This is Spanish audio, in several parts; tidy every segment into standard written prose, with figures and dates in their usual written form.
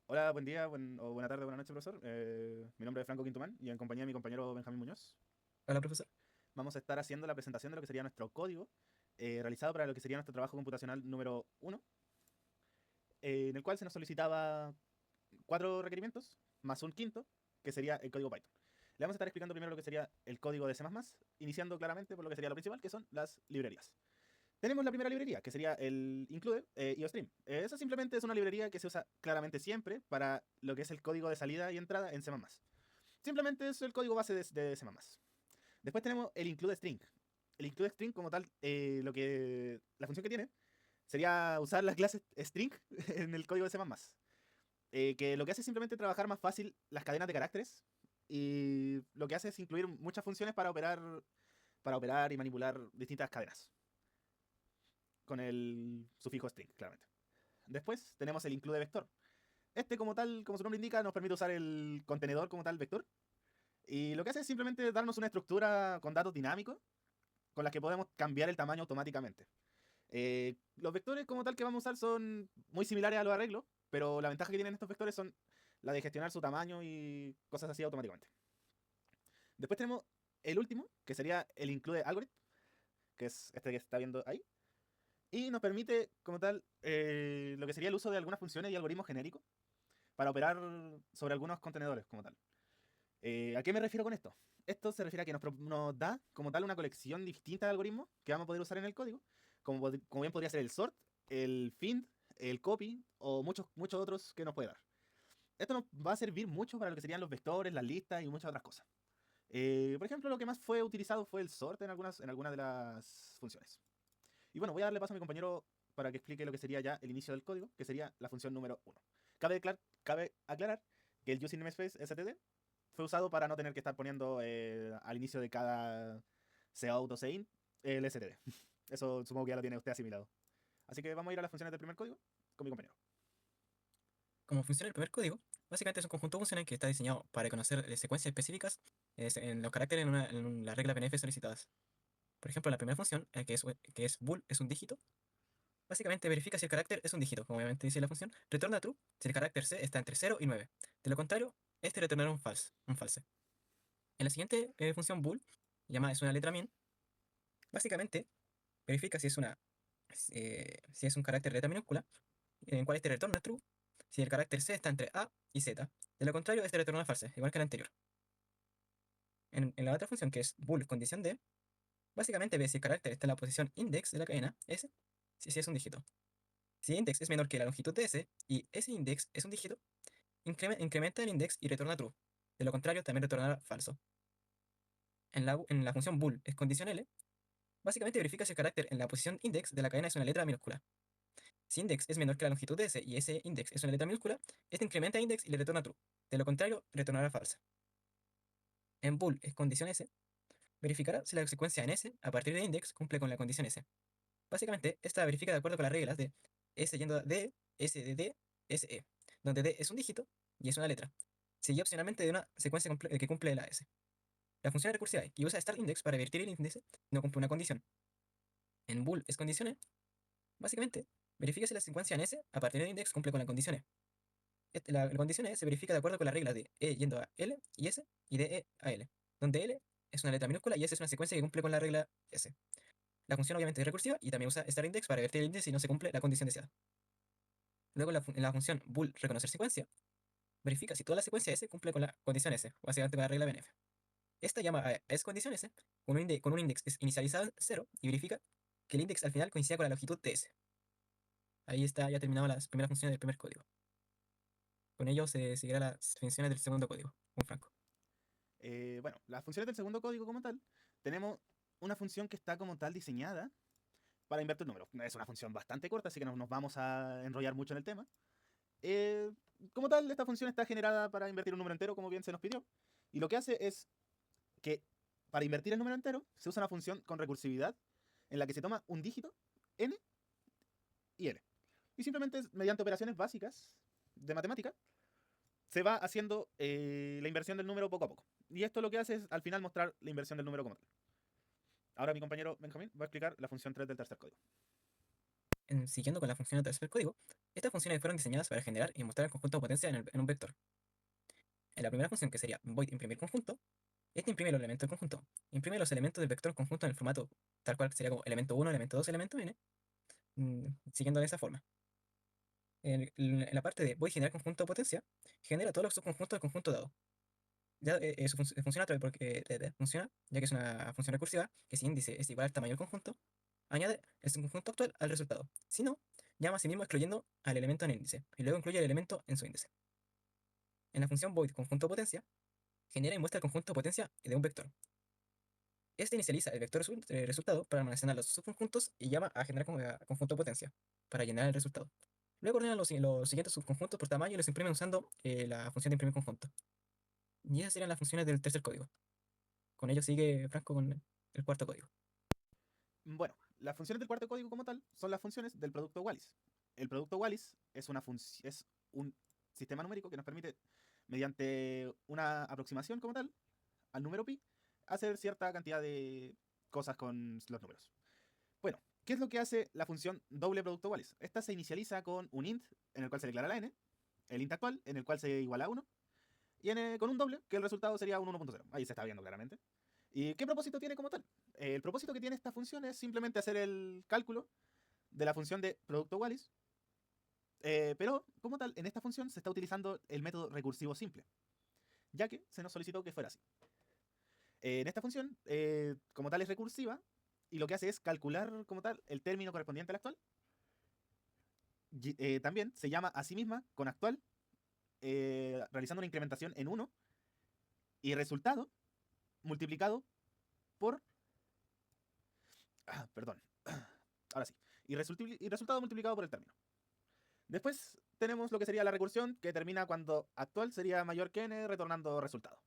Hola, buen día, o buena tarde, buena noche, profesor. Mi nombre es Franco Quintumán y en compañía de mi compañero Benjamín Muñoz Hola, profesor. vamos a estar haciendo la presentación de lo que sería nuestro código realizado para lo que sería nuestro trabajo computacional número uno, en el cual se nos solicitaba cuatro requerimientos más un quinto, que sería el código Python. Le vamos a estar explicando primero lo que sería el código de C++, iniciando claramente por lo que sería lo principal, que son las librerías. Tenemos la primera librería, que sería el include IOStream. Esa simplemente es una librería que se usa claramente siempre para lo que es el código de salida y entrada en C++. Simplemente es el código base de C++. Después tenemos el include string. El include string como tal, la función que tiene sería usar las clases string en el código de C++. Que lo que hace es simplemente trabajar más fácil las cadenas de caracteres y lo que hace es incluir muchas funciones para operar y manipular distintas cadenas con el sufijo string, claramente. Después tenemos el include vector. Este como tal, como su nombre indica, nos permite usar el contenedor como tal vector. Y lo que hace es simplemente darnos una estructura con datos dinámicos con las que podemos cambiar el tamaño automáticamente. Los vectores como tal que vamos a usar son muy similares a los arreglos, pero la ventaja que tienen estos vectores son la de gestionar su tamaño y cosas así automáticamente. Después tenemos el último, que sería el include algorithm, que es este que se está viendo ahí. Y nos permite, como tal, lo que sería el uso de algunas funciones y algoritmos genéricos para operar sobre algunos contenedores, como tal. ¿A qué me refiero con esto? Esto se refiere a que nos da como tal una colección distinta de algoritmos que vamos a poder usar en el código, como bien podría ser el sort, el find, el copy o muchos otros que nos puede dar. Esto nos va a servir mucho para lo que serían los vectores, las listas y muchas otras cosas. Por ejemplo, lo que más fue utilizado fue el sort en algunas de las funciones. Y bueno, voy a darle paso a mi compañero para que explique lo que sería ya el inicio del código, que sería la función número uno. Cabe aclarar que el using namespace std fue usado para no tener que estar poniendo al inicio de cada cout o sein el std. Eso supongo que ya lo tiene usted asimilado. Así que vamos a ir a las funciones del primer código con mi compañero. Como funciona el primer código, básicamente es un conjunto funcional que está diseñado para reconocer secuencias específicas en los caracteres las reglas BNF solicitadas. Por ejemplo, la primera función, que es bool, es un dígito. Básicamente verifica si el carácter es un dígito, como obviamente dice la función. Retorna true si el carácter C está entre 0 y 9. De lo contrario, este retornará un false. En la siguiente función bool, llamada es una letra min, básicamente verifica si es un carácter de letra minúscula, en el cual este retorna true si el carácter C está entre A y Z. De lo contrario, este retorna false, igual que el anterior. En la otra función, que es bool condición D, básicamente ve si el carácter está en la posición index de la cadena S, si es un dígito. Si index es menor que la longitud de S y ese index es un dígito, incrementa el index y retorna true. De lo contrario, también retornará falso. En la función bool es condición L, básicamente verifica si el carácter en la posición index de la cadena es una letra minúscula. Si index es menor que la longitud de S y ese index es una letra minúscula, este incrementa index y le retorna true. De lo contrario, retornará falsa. En bool es condición S, verificará si la secuencia en S a partir de index cumple con la condición S. Básicamente, esta verifica de acuerdo con las reglas de S yendo a D, S de D, S E, donde D es un dígito y es una letra, seguida opcionalmente de una secuencia que cumple la S. La función es recursiva que usa start index para vertir el índice no cumple una condición. En bool es condición E, básicamente, verifica si la secuencia en S a partir de index cumple con la condición E. La condición E se verifica de acuerdo con las reglas de E yendo a L y S y de E a L, donde L es una letra minúscula y S es una secuencia que cumple con la regla S. La función obviamente es recursiva y también usa start index para vertir el índice si no se cumple la condición deseada. Luego en la función bool reconocer secuencia, verifica si toda la secuencia S cumple con la condición S, básicamente con la regla BNF. Esta llama a S condición S con un index inicializado en 0 y verifica que el index al final coincida con la longitud de S. Ahí está ya terminado las primeras funciones del primer código. Con ello se seguirá las funciones del segundo código, con Franco. Bueno, las funciones del segundo código como tal, tenemos una función que está como tal diseñada para invertir números. Es una función bastante corta, así que no nos vamos a enrollar mucho en el tema. Eh, Como tal, esta función está generada para invertir un número entero, como bien se nos pidió. Y lo que hace es que para invertir el número entero se usa una función con recursividad en la que se toma un dígito, n y l. Y simplemente mediante operaciones básicas de matemática se va haciendo la inversión del número poco a poco. Y esto lo que hace es al final mostrar la inversión del número como tal. Ahora mi compañero Benjamín va a explicar la función 3 del tercer código. Siguiendo con la función del tercer código, Estas funciones fueron diseñadas para generar y mostrar el conjunto de potencia en un vector. En la primera función, que sería void imprimir conjunto, este imprime los elementos del conjunto. Imprime los elementos del vector conjunto en el formato tal cual sería como elemento 1, elemento 2, elemento n, siguiendo de esa forma. En la parte de void generar conjunto de potencia, genera todos los subconjuntos del conjunto dado. Ya eso funciona, funciona, ya que es una función recursiva, que si índice es igual al tamaño del conjunto, añade el subconjunto actual al resultado. Si no, llama a sí mismo excluyendo al elemento en el índice, y luego incluye el elemento en su índice. En la función void conjunto potencia, genera y muestra el conjunto potencia de un vector. Este inicializa el vector resultado para almacenar los subconjuntos y llama a generar conjunto potencia para llenar el resultado. Luego ordena los siguientes subconjuntos por tamaño y los imprime usando la función de imprimir conjunto. Y esas serían las funciones del tercer código. Con ello sigue Franco con el cuarto código. Bueno, las funciones del cuarto código como tal son las funciones del producto Wallis. El producto Wallis es un sistema numérico que nos permite, mediante una aproximación como tal, al número pi, hacer cierta cantidad de cosas con los números. Bueno, ¿qué es lo que hace la función doble producto Wallis? Esta se inicializa con un int, en el cual se declara la n, el int actual, en el cual se iguala a 1, y con un doble, que el resultado sería un 1.0. Ahí se está viendo claramente. ¿Y qué propósito tiene como tal? El propósito que tiene esta función es simplemente hacer el cálculo de la función de producto Wallis, pero como tal, en esta función se está utilizando el método recursivo simple, ya que se nos solicitó que fuera así. En esta función, como tal, es recursiva, y lo que hace es calcular como tal el término correspondiente al actual. También se llama a sí misma con actual, realizando una incrementación en 1, y resultado multiplicado por... perdón. Ahora sí. Y resultado multiplicado por el término. Después tenemos lo que sería la recursión, que termina cuando actual sería mayor que n, retornando resultado.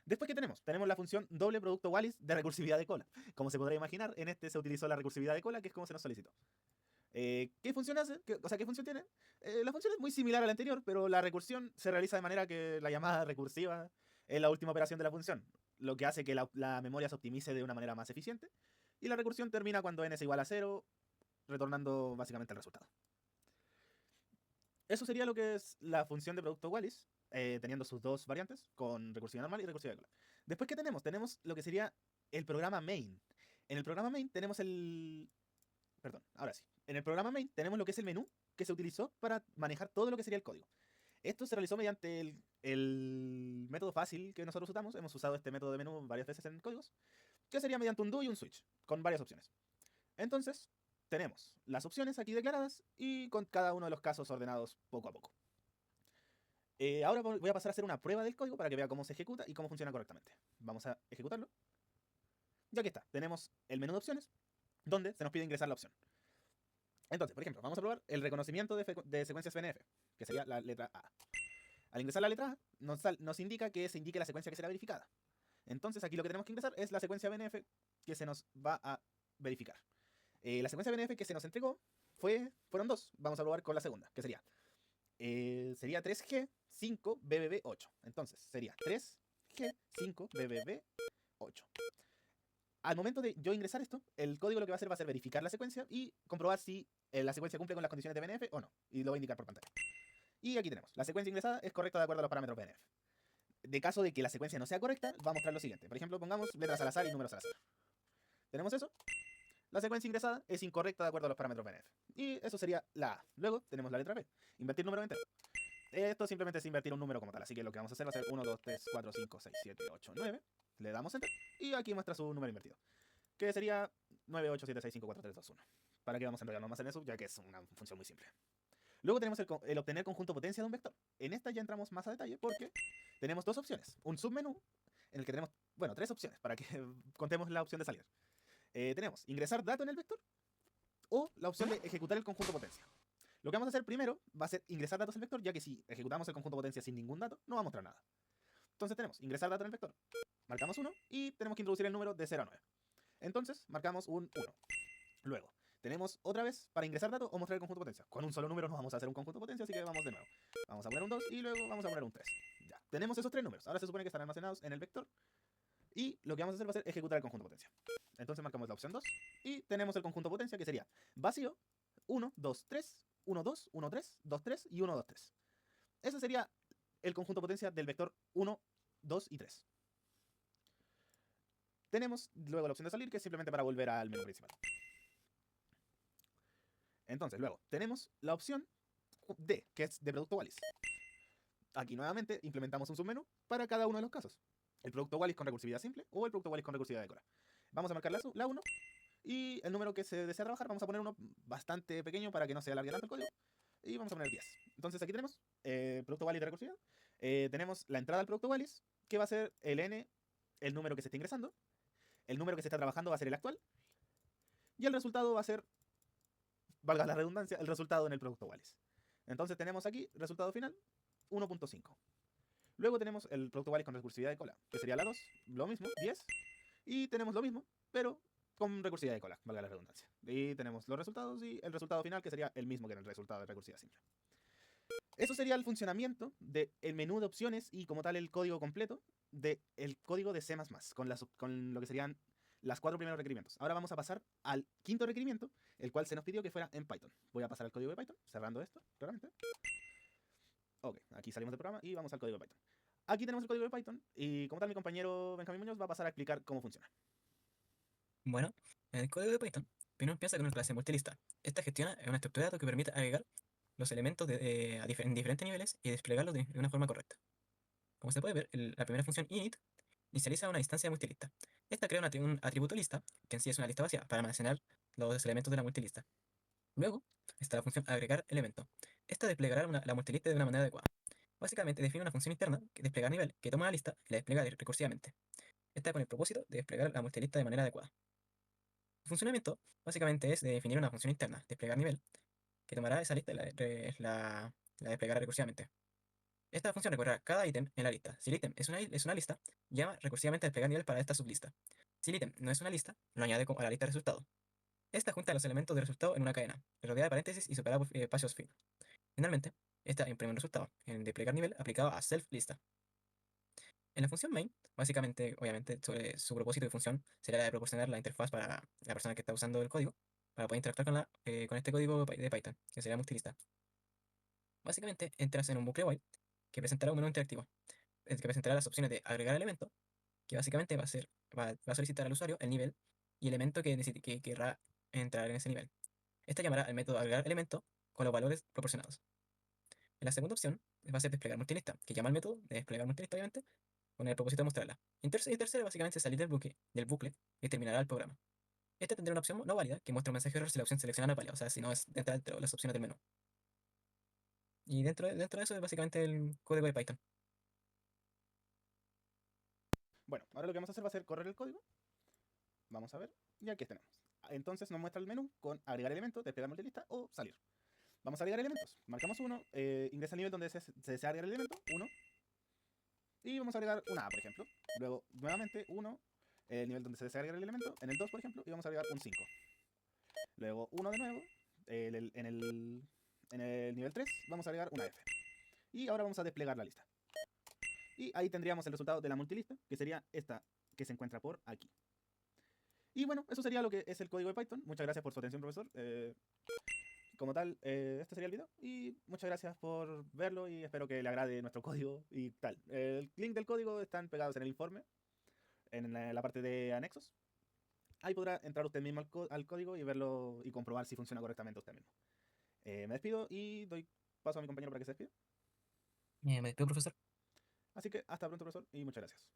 Después, ¿qué tenemos? Tenemos la función doble producto Wallis de recursividad de cola. Como se podrá imaginar, en este se utilizó la recursividad de cola, que es como se nos solicitó. ¿Qué función hace? ¿Qué función tiene? La función es muy similar a la anterior, pero la recursión se realiza de manera que la llamada recursiva es la última operación de la función, lo que hace que la memoria se optimice de una manera más eficiente. Y la recursión termina cuando n es igual a 0, retornando básicamente el resultado. Eso sería lo que es la función de producto Wallis, teniendo sus dos variantes, con recursividad normal y recursividad de cola. Después, ¿qué tenemos? Tenemos lo que sería el programa main. En el programa main tenemos Perdón, ahora sí. En el programa main tenemos lo que es el menú que se utilizó para manejar todo lo que sería el código. Esto se realizó mediante el método fácil que nosotros usamos. Hemos usado este método de menú varias veces en códigos, que sería mediante un do y un switch, con varias opciones. Entonces, tenemos las opciones aquí declaradas y con cada uno de los casos ordenados poco a poco. Ahora voy a pasar a hacer una prueba del código para que vea cómo se ejecuta y cómo funciona correctamente. Vamos a ejecutarlo. Y aquí está, tenemos el menú de opciones, donde se nos pide ingresar la opción. Entonces, por ejemplo, vamos a probar el reconocimiento de secuencias BNF, que sería la letra A. Al ingresar la letra A, nos indica que se indique la secuencia que será verificada. Entonces, aquí lo que tenemos que ingresar es la secuencia BNF que se nos va a verificar. La secuencia BNF que se nos entregó fueron dos. Vamos a probar con la segunda, que sería 3G 5 BBB 8. Entonces, sería 3G 5 BBB 8. Al momento de yo ingresar esto, el código lo que va a hacer verificar la secuencia y comprobar si la secuencia cumple con las condiciones de BNF o no. Y lo va a indicar por pantalla. Y aquí tenemos, la secuencia ingresada es correcta de acuerdo a los parámetros BNF. De caso de que la secuencia no sea correcta, va a mostrar lo siguiente. Por ejemplo, pongamos letras al azar y números al azar. Tenemos eso. La secuencia ingresada es incorrecta de acuerdo a los parámetros BNF. Y eso sería la A. Luego tenemos la letra B. Invertir número entero. Esto simplemente es invertir un número como tal. Así que lo que vamos a hacer va a ser 1, 2, 3, 4, 5, 6, 7, 8, 9. Le damos enter. Y aquí muestra su número invertido, que sería 9, 8, 7, 6, 5, 4, 3, 2, 1. ¿Para qué vamos a enrollarnos más en eso? Ya que es una función muy simple. Luego tenemos el obtener conjunto potencia de un vector. En esta ya entramos más a detalle porque tenemos dos opciones. Un submenú en el que tenemos, bueno, tres opciones para que contemos la opción de salida. Tenemos ingresar dato en el vector o la opción de ejecutar el conjunto potencia. Lo que vamos a hacer primero va a ser ingresar datos al vector, ya que si ejecutamos el conjunto potencia sin ningún dato, no va a mostrar nada. Entonces tenemos ingresar dato en el vector. Marcamos 1 y tenemos que introducir el número de 0 a 9. Entonces marcamos un 1. Luego, tenemos otra vez para ingresar datos o mostrar el conjunto potencia. Con un solo número no vamos a hacer un conjunto potencia, así que vamos de nuevo. Vamos a poner un 2 y luego vamos a poner un 3. Ya, tenemos esos tres números. Ahora se supone que están almacenados en el vector. Y lo que vamos a hacer va a ser ejecutar el conjunto potencia. Entonces marcamos la opción 2 y tenemos el conjunto potencia, que sería vacío 1, 2, 3, 1, 2, 1, 3, 2, 3 y 1, 2, 3. Ese sería el conjunto de potencia del vector 1, 2 y 3. Tenemos luego la opción de salir, que es simplemente para volver al menú principal. Entonces, luego, tenemos la opción D, que es de producto Wallis. Aquí nuevamente implementamos un submenú para cada uno de los casos. El producto Wallis con recursividad simple o el producto Wallis con recursividad de cola. Vamos a marcar la 1 y el número que se desea trabajar vamos a poner uno bastante pequeño para que no se alargue tanto el código. Y vamos a poner 10. Entonces aquí tenemos producto Wallis de recursividad. Tenemos la entrada al producto Wallis, que va a ser el n, el número que se está ingresando. El número que se está trabajando va a ser el actual. Y el resultado va a ser, valga la redundancia, el resultado en el producto Wallis. Entonces tenemos aquí resultado final 1.5. Luego tenemos el producto Wallis con recursividad de cola, que sería la 2, lo mismo, 10. Y tenemos lo mismo, pero con recursividad de cola, valga la redundancia. Y tenemos los resultados y el resultado final, que sería el mismo que el resultado de recursividad simple. Eso sería el funcionamiento del menú de opciones y como tal el código completo del código de C++, con lo que serían las 4 primeros requerimientos. Ahora vamos a pasar al quinto requerimiento, el cual se nos pidió que fuera en Python. Voy a pasar al código de Python, cerrando esto, claramente. Ok, aquí salimos del programa y vamos al código de Python. Aquí tenemos el código de Python y como tal mi compañero Benjamín Muñoz va a pasar a explicar cómo funciona. Bueno, en el código de Python, primero empieza con una clase multilista. Esta gestiona una estructura de datos que permite agregar los elementos en diferentes niveles y desplegarlos de una forma correcta. Como se puede ver, la primera función init inicializa una instancia de multilista. Esta crea un atributo lista, que en sí es una lista vacía, para almacenar los elementos de la multilista. Luego está la función agregar elemento. Esta desplegará la multilista de una manera adecuada. Básicamente define una función interna, que desplegar nivel, que toma la lista y la despliega recursivamente. Esta con el propósito de desplegar la multilista de manera adecuada. El funcionamiento básicamente es de definir una función interna, desplegar nivel, que tomará esa lista y la desplegará recursivamente. Esta función recorrerá cada ítem en la lista. Si el ítem es una lista, llama recursivamente a desplegar nivel para esta sublista. Si el ítem no es una lista, lo añade a la lista de resultados. Esta junta los elementos de resultado en una cadena, rodeada de paréntesis y separada por espacios finos. Finalmente, esta imprime un resultado en desplegar nivel aplicado a self lista. En la función main, básicamente, obviamente, su propósito y función será la de proporcionar la interfaz para la persona que está usando el código, para poder interactuar con este código de Python, que sería multilista. Básicamente, entras en un bucle while que presentará un menú interactivo, que presentará las opciones de agregar elemento, que básicamente va a solicitar al usuario el nivel y elemento que querrá entrar en ese nivel. Esta llamará al método agregar elemento con los valores proporcionados. En la segunda opción va a ser desplegar multilista, que llama al método de desplegar multilista, obviamente, con el propósito de mostrarla. Y tercera, básicamente, salir del bucle y terminará el programa. Este tendrá una opción no válida que muestra un mensaje de error si la opción seleccionada no es válida, o sea, si no es dentro de las opciones del menú. Y dentro de eso es básicamente el código de Python. Bueno, ahora lo que vamos a hacer va a ser correr el código. Vamos a ver. Y aquí tenemos. Entonces nos muestra el menú con agregar elementos, desplegar multilista o salir. Vamos a agregar elementos. Marcamos uno, ingresa el nivel donde se desea agregar el elemento, 1. Y vamos a agregar una A, por ejemplo. Luego, nuevamente, 1, el nivel donde se desea agregar el elemento. En el 2, por ejemplo, y vamos a agregar un 5. Luego, 1 de nuevo. En el nivel 3, vamos a agregar una F. Y ahora vamos a desplegar la lista. Y ahí tendríamos el resultado de la multilista, que sería esta que se encuentra por aquí. Y bueno, eso sería lo que es el código de Python. Muchas gracias por su atención, profesor. Como tal, este sería el video. Y muchas gracias por verlo y espero que le agrade nuestro código y tal. El link del código están pegados en el informe, en la parte de anexos. Ahí podrá entrar usted mismo al código y verlo y comprobar si funciona correctamente usted mismo. Me despido y doy paso a mi compañero para que se despida. Me despido, profesor. Así que hasta pronto, profesor, y muchas gracias.